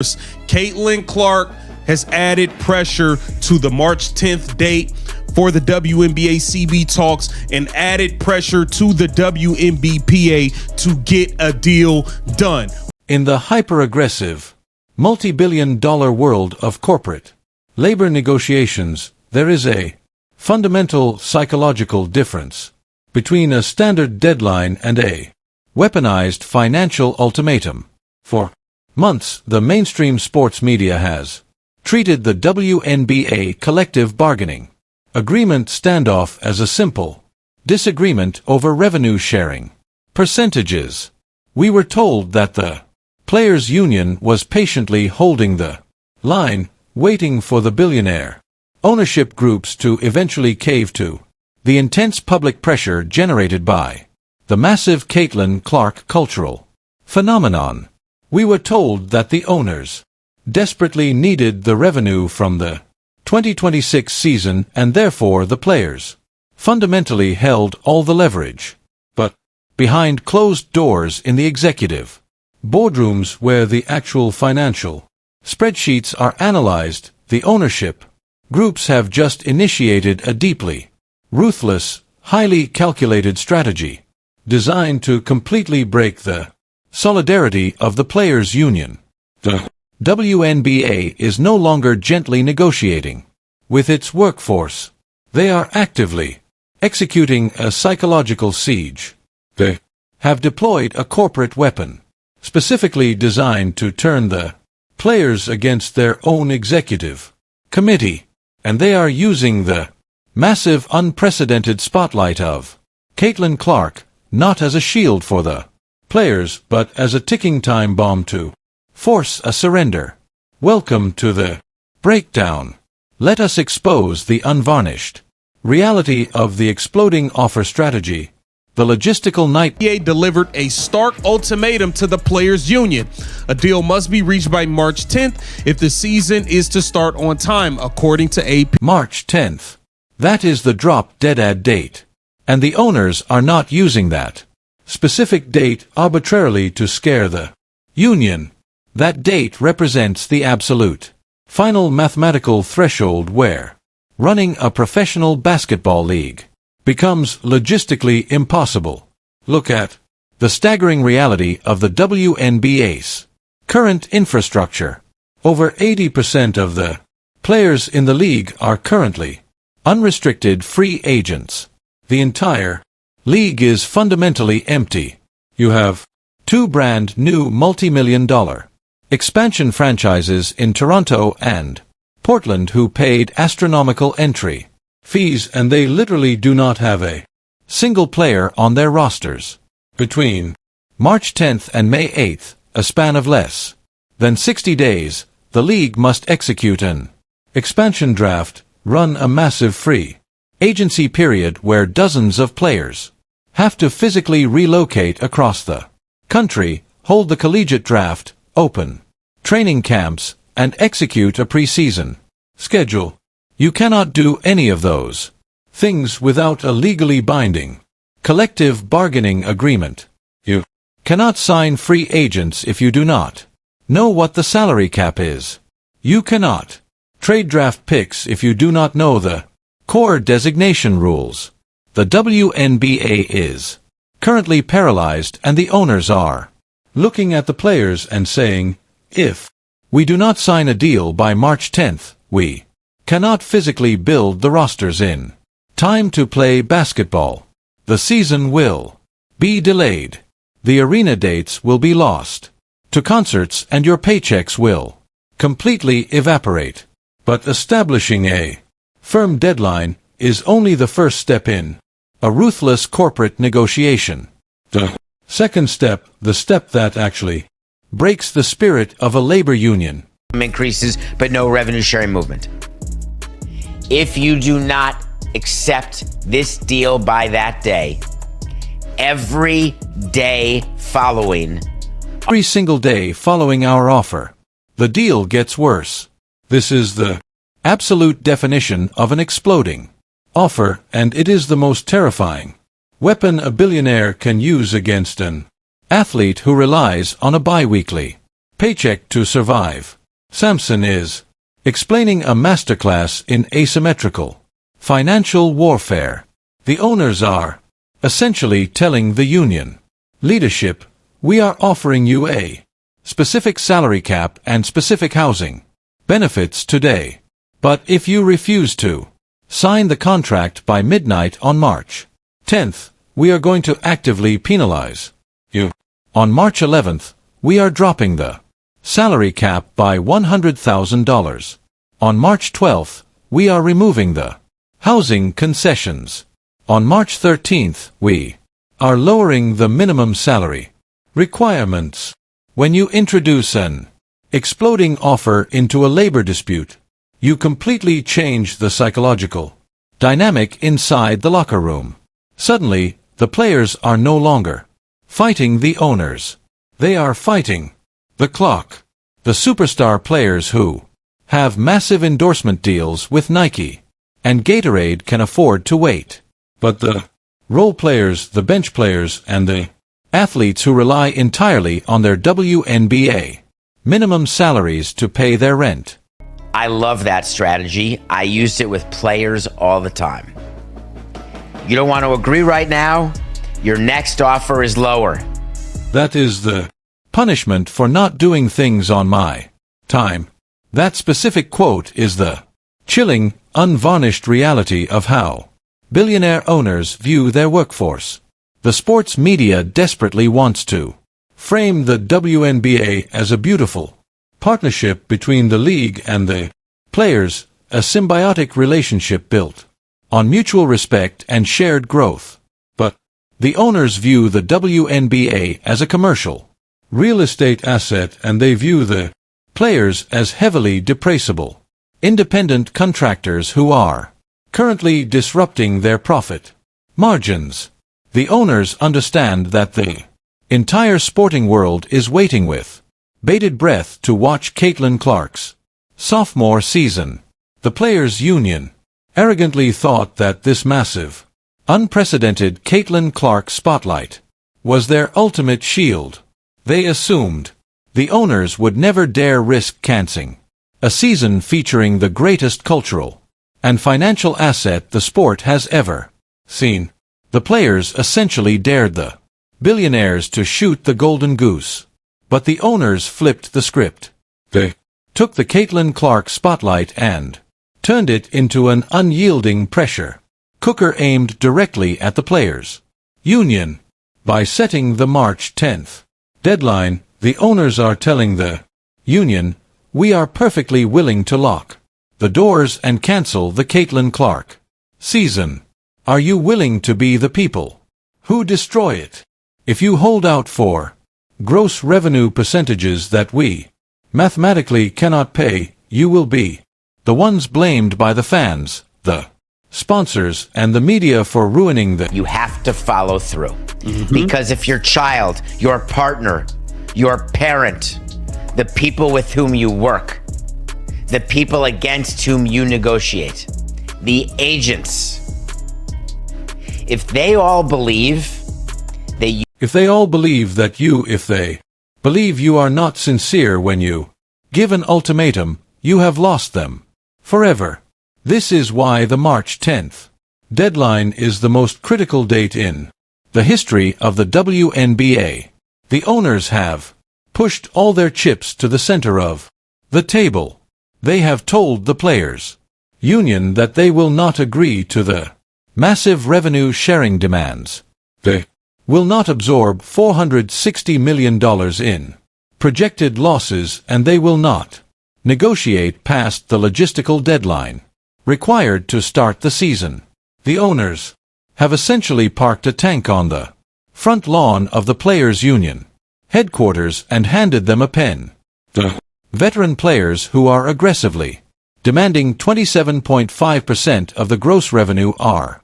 Caitlin Clark has added pressure to the March 10th date for the WNBA CB talks and added pressure to the WNBPA to get a deal done. In the hyper-aggressive, multi-billion-dollar world of corporate labor negotiations, there is a fundamental psychological difference between a standard deadline and a weaponized financial ultimatum. For months, the mainstream sports media has treated the WNBA collective bargaining agreement standoff as a simple disagreement over revenue sharing percentages. We were told that the players' union was patiently holding the line, waiting for the billionaire ownership groups to eventually cave to the intense public pressure generated by the massive Caitlin Clark cultural phenomenon. We were told that the owners desperately needed the revenue from the 2026 season and therefore the players fundamentally held all the leverage. But behind closed doors in the executive boardrooms where the actual financial spreadsheets are analyzed, the ownership groups have just initiated a deeply ruthless, highly calculated strategy designed to completely break the solidarity of the players' union. The WNBA is no longer gently negotiating with its workforce. They are actively executing a psychological siege. They have deployed a corporate weapon specifically designed to turn the players against their own executive committee, and they are using the massive unprecedented spotlight of Caitlin Clark not as a shield for the players but as a ticking time bomb to force a surrender. Welcome to the breakdown. Let us expose the unvarnished reality of the exploding offer strategy. The logistical NBA delivered a stark ultimatum to the players' union. A deal must be reached by March 10th if the season is to start on time, according to AP. March 10th. That is the drop-dead date. And the owners are not using that specific date arbitrarily to scare the union. That date represents the absolute final mathematical threshold where running a professional basketball league becomes logistically impossible. Look at the staggering reality of the WNBA's current infrastructure. Over 80% of the players in the league are currently unrestricted free agents. The entire league is fundamentally empty. You have two brand new multi-million-dollar expansion franchises in Toronto and Portland who paid astronomical entry fees, and they literally do not have a single player on their rosters. Between March 10th and May 8th, a span of less than 60 days, the league must execute an expansion draft, run a massive free agency period where dozens of players have to physically relocate across the country, hold the collegiate draft, open training camps, and execute a preseason schedule. You cannot do any of those things without a legally binding collective bargaining agreement. You cannot sign free agents if you do not know what the salary cap is. You cannot trade draft picks if you do not know the core designation rules. The WNBA is currently paralyzed and the owners are looking at the players and saying, if we do not sign a deal by March 10th, we cannot physically build the rosters in time to play basketball. The season will be delayed. The arena dates will be lost to concerts and your paychecks will completely evaporate. But establishing a firm deadline is only the first step in a ruthless corporate negotiation. The second step, the step that actually breaks the spirit of a labor union. Increases, but no revenue sharing movement. If you do not accept this deal by that day, every day following, every single day following our offer, the deal gets worse. This is the absolute definition of an exploding offer, and it is the most terrifying weapon a billionaire can use against an athlete who relies on a bi-weekly paycheck to survive. Samson is explaining a masterclass in asymmetrical financial warfare. The owners are essentially telling the union leadership, we are offering you a specific salary cap and specific housing benefits today. But if you refuse to sign the contract by midnight on March 10th, we are going to actively penalize you. On March 11th, we are dropping the salary cap by $100,000. On March 12th, we are removing the housing concessions. On March 13th, we are lowering the minimum salary requirements. When you introduce an exploding offer into a labor dispute, you completely change the psychological dynamic inside the locker room. Suddenly, the players are no longer fighting the owners. They are fighting the clock. The superstar players who have massive endorsement deals with Nike and Gatorade can afford to wait. But the role players, the bench players, and the athletes who rely entirely on their WNBA minimum salaries to pay their rent. I love that strategy. I used it with players all the time. You don't want to agree right now? Your next offer is lower. That is the punishment for not doing things on my time. That specific quote is the chilling, unvarnished reality of how billionaire owners view their workforce. The sports media desperately wants to frame the WNBA as a beautiful partnership between the league and the players, a symbiotic relationship built on mutual respect and shared growth. But the owners view the WNBA as a commercial real estate asset, and they view the players as heavily depreciable independent contractors who are currently disrupting their profit margins. The owners understand that the entire sporting world is waiting with bated breath to watch Caitlin Clark's sophomore season. The players' union arrogantly thought that this massive, unprecedented Caitlin Clark spotlight was their ultimate shield. They assumed the owners would never dare risk canceling a season featuring the greatest cultural and financial asset the sport has ever seen. The players essentially dared the billionaires to shoot the golden goose. But the owners flipped the script. They took the Caitlin Clark spotlight and turned it into an unyielding pressure cooker aimed directly at the players' union. By setting the March 10th deadline, the owners are telling the union, we are perfectly willing to lock the doors and cancel the Caitlin Clark season. Are you willing to be the people who destroy it? If you hold out for gross revenue percentages that we mathematically cannot pay, you will be the ones blamed by the fans, the sponsors, and the media for ruining the... You have to follow through. Because if your child, your partner, your parent, the people with whom you work, the people against whom you negotiate, the agents, if they all believe that you... If they all believe that you, if they believe you are not sincere when you give an ultimatum, you have lost them forever. This is why the March 10th deadline is the most critical date in the history of the WNBA. The owners have pushed all their chips to the center of the table. They have told the players' union that they will not agree to the massive revenue sharing demands. They will not absorb $460 million in projected losses, and they will not negotiate past the logistical deadline required to start the season. The owners have essentially parked a tank on the front lawn of the players' union headquarters and handed them a pen. The veteran players who are aggressively demanding 27.5% of the gross revenue are